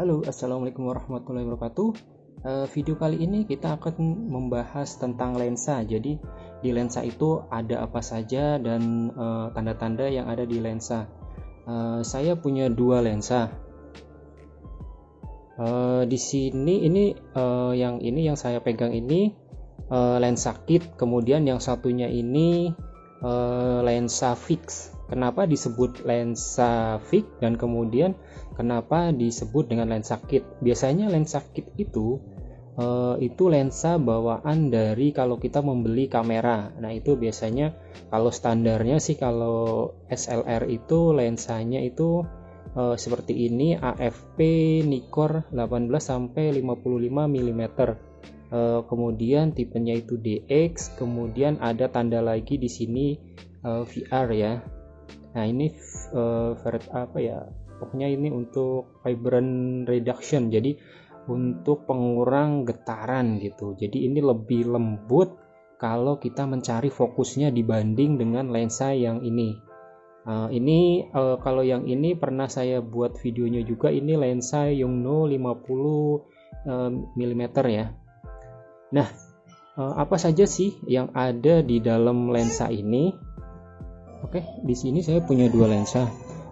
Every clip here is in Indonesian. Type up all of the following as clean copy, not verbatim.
Halo, assalamualaikum warahmatullahi wabarakatuh. Video kali ini kita akan membahas tentang lensa. Jadi di lensa itu ada apa saja dan tanda-tanda yang ada di lensa. Saya punya dua lensa. Di sini yang saya pegang ini lensa kit, kemudian yang satunya ini lensa fix. Kenapa disebut lensa fix dan kemudian kenapa disebut dengan lensa kit? Biasanya lensa kit itu lensa bawaan dari kalau kita membeli kamera. Nah, itu biasanya kalau standarnya sih kalau SLR itu lensanya itu seperti ini, AFP Nikkor 18 sampai 55 mm. Kemudian tipenya itu DX, kemudian ada tanda lagi di sini VR ya. Nah, ini pokoknya ini untuk vibrant reduction, jadi untuk pengurang getaran gitu. Jadi ini lebih lembut kalau kita mencari fokusnya dibanding dengan lensa yang ini. Kalau yang ini pernah saya buat videonya juga, ini lensa Yongnuo 50 mm ya. Nah, apa saja sih yang ada di dalam lensa ini? Oke, di sini saya punya dua lensa.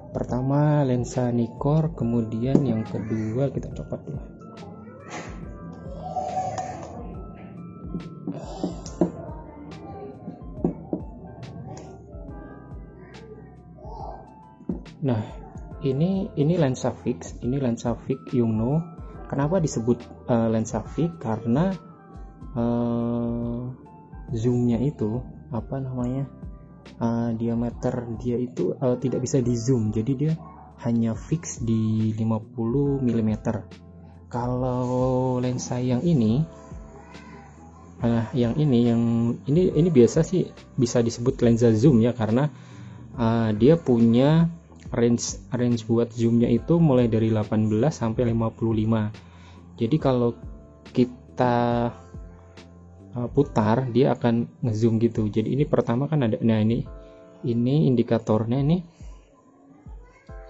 Pertama lensa Nikkor, kemudian yang kedua kita copot dulu. Nah, ini lensa fix, Yongnuo. Kenapa disebut lensa fix? Karena zoomnya itu diameter dia itu tidak bisa di zoom, jadi dia hanya fix di 50 mm. Kalau lensa yang ini biasa sih bisa disebut lensa zoom ya, karena dia punya range buat zoomnya itu mulai dari 18 sampai 55. Jadi kalau kita putar dia akan ngezoom gitu. Jadi ini pertama kan ada, nah ini indikatornya nih,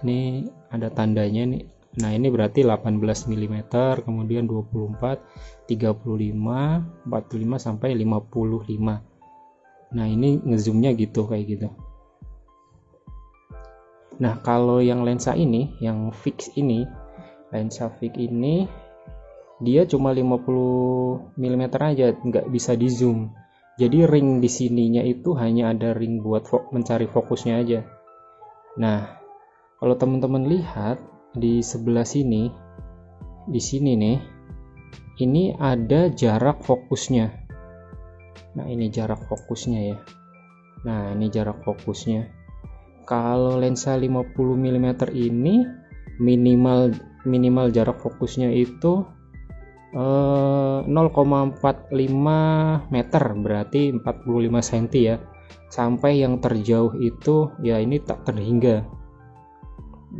ini ada tandanya nih. Nah, ini berarti 18 mm, kemudian 24, 35, 45 sampai 55. Nah, ini ngezoomnya gitu, kayak gitu. Nah, kalau yang lensa ini, yang fix ini, lensa fix ini dia cuma 50 mm aja, nggak bisa di zoom. Jadi ring di sininya itu hanya ada ring buat mencari fokusnya aja. Nah, kalau teman-teman lihat di sebelah sini, di sini nih, ini ada jarak fokusnya. Nah, ini jarak fokusnya ya. Nah, ini jarak fokusnya. Kalau lensa 50 mm ini minimal jarak fokusnya itu 0,45 meter, berarti 45 cm ya. Sampai yang terjauh itu ya ini tak terhingga.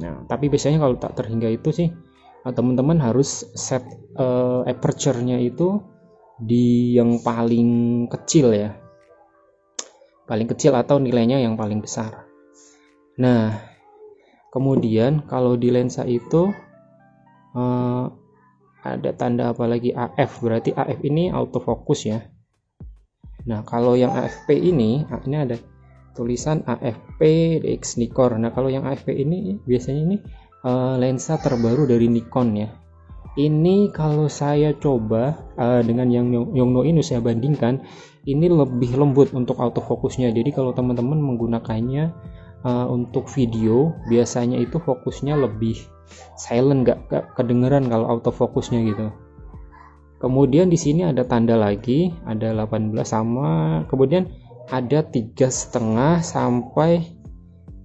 Nah, tapi biasanya kalau tak terhingga itu sih teman-teman harus set aperture-nya itu di yang paling kecil ya. Paling kecil atau nilainya yang paling besar. Nah, kemudian kalau di lensa itu ada tanda apa lagi, AF, berarti AF ini autofocus ya. Nah, kalau yang AFP ini ada tulisan AFP DX Nikkor. Nah, kalau yang AFP ini biasanya ini lensa terbaru dari Nikon ya. Ini kalau saya coba dengan yang Yongnuo ini saya bandingkan, ini lebih lembut untuk autofokusnya. Jadi kalau teman-teman menggunakannya untuk video, biasanya itu fokusnya lebih silent, nggak kedengeran kalau autofokusnya gitu. Kemudian di sini ada tanda lagi, ada 18 sama, kemudian ada 3,5 sampai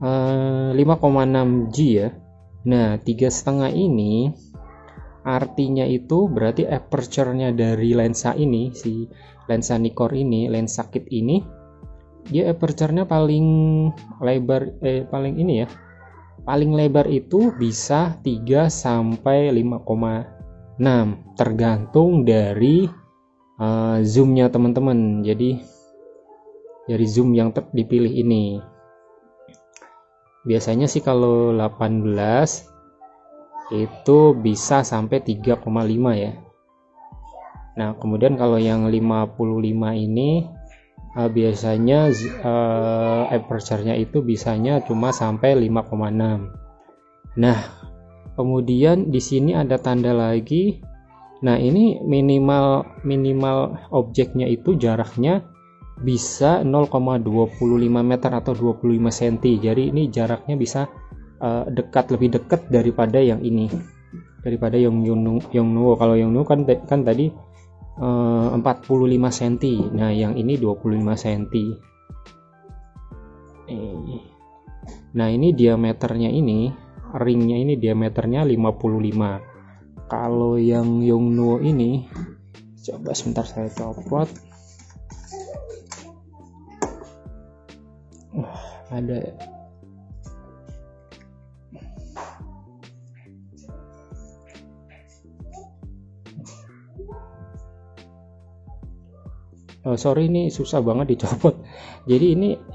5,6 G ya. Nah, 3,5 ini artinya itu berarti aperture-nya dari lensa ini, si lensa Nikkor ini, lensa kit ini, dia aperture-nya paling lebar, paling lebar itu bisa 3 sampai 5,6 tergantung dari zoomnya teman-teman. Jadi dari zoom yang dipilih ini biasanya sih kalau 18 itu bisa sampai 3,5 ya. Nah kemudian kalau yang 55 ini biasanya aperture-nya itu bisanya cuma sampai 5,6. Nah kemudian di sini ada tanda lagi. Nah ini minimal objeknya itu jaraknya bisa 0,25 meter atau 25 cm. Jadi ini jaraknya bisa lebih dekat daripada yang ini, daripada Yongnuo. Kalau Yongnuo kan tadi 45 cm. Nah yang ini 25 cm. Nah ini diameternya ini, ringnya ini diameternya 55. Kalau yang Yongnuo ini, coba sebentar saya copot. Ada sorry ini susah banget dicopot. Jadi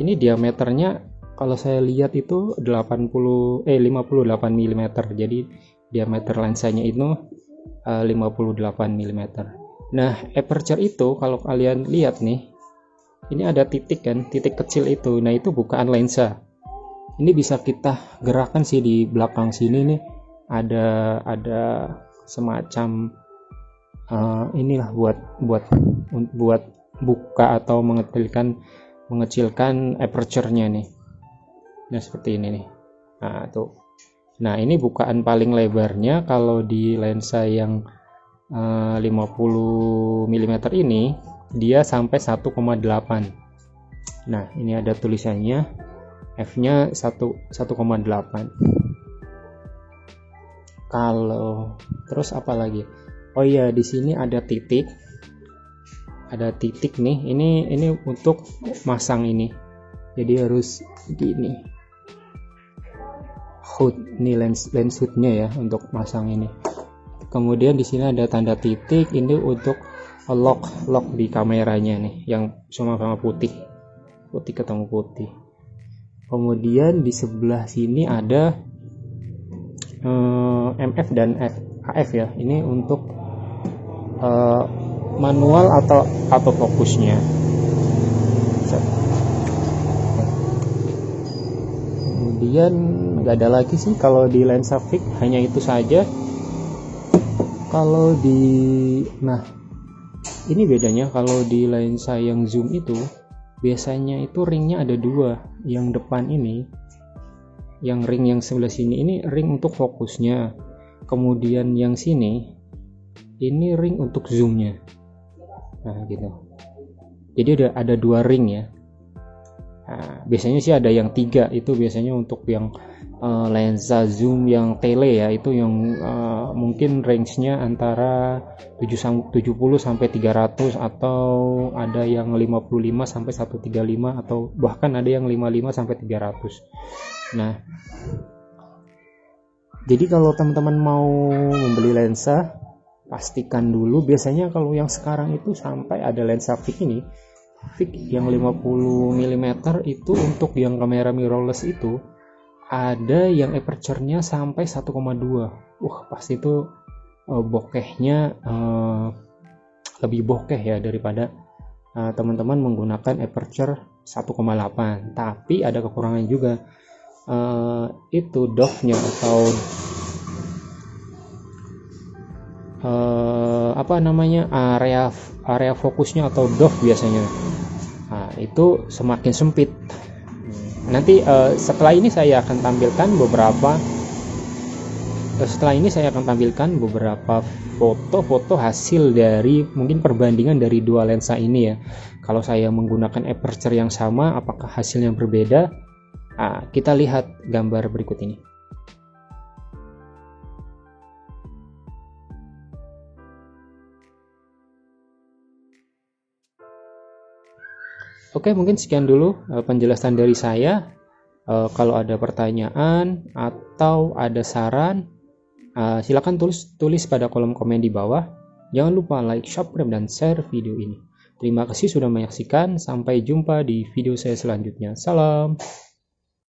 ini diameternya kalau saya lihat itu 58 mm. Jadi diameter lensanya itu 58 mm. Nah aperture itu kalau kalian lihat nih, ini ada titik kan, titik kecil itu. Nah itu bukaan lensa. Ini bisa kita gerakkan sih di belakang sini nih. Ada semacam inilah buat buka atau mengecilkan aperture-nya nih. Nah seperti ini nih. Nah tuh. Nah ini bukaan paling lebarnya kalau di lensa yang 50 mm ini dia sampai 1,8. Nah ini ada tulisannya, f-nya 1,8. Kalau terus apa lagi? Oh iya, di sini ada titik nih. Ini untuk masang ini, jadi harus gini. Hood ini lens hoodnya ya untuk masang ini. Kemudian di sini ada tanda titik, ini untuk lock di kameranya nih, yang sama-sama putih ketemu putih. Kemudian di sebelah sini ada MF dan AF ya. Ini untuk manual atau autofokusnya. Kemudian nggak ada lagi sih kalau di lensa fix, hanya itu saja. Kalau nah ini bedanya, kalau di lensa yang zoom itu biasanya itu ringnya ada dua. Yang depan ini, yang ring yang sebelah sini ini ring untuk fokusnya, kemudian yang sini ini ring untuk zoomnya. Nah gitu, jadi ada dua ring ya. Nah, biasanya sih ada yang 3, itu biasanya untuk yang lensa zoom yang tele ya, itu yang mungkin range-nya antara 70 sampai 300, atau ada yang 55 sampai 135, atau bahkan ada yang 55 sampai 300. Nah jadi kalau teman-teman mau membeli lensa, pastikan dulu. Biasanya kalau yang sekarang itu sampai ada lensa fix ini, fix yang 50 mm itu untuk yang kamera mirrorless itu ada yang aperture-nya sampai 1,2. Wah pasti itu bokehnya lebih bokeh ya daripada teman-teman menggunakan aperture 1,8. Tapi ada kekurangan juga, itu dove-nya atau area fokusnya atau dove biasanya. Nah, itu semakin sempit. Nanti setelah ini saya akan tampilkan beberapa foto-foto hasil dari mungkin perbandingan dari dua lensa ini ya. Kalau saya menggunakan aperture yang sama, apakah hasilnya berbeda? Nah, kita lihat gambar berikut ini. Oke, mungkin sekian dulu penjelasan dari saya. Kalau ada pertanyaan atau ada saran, silakan tulis pada kolom komen di bawah. Jangan lupa like, subscribe, dan share video ini. Terima kasih sudah menyaksikan. Sampai jumpa di video saya selanjutnya. Salam.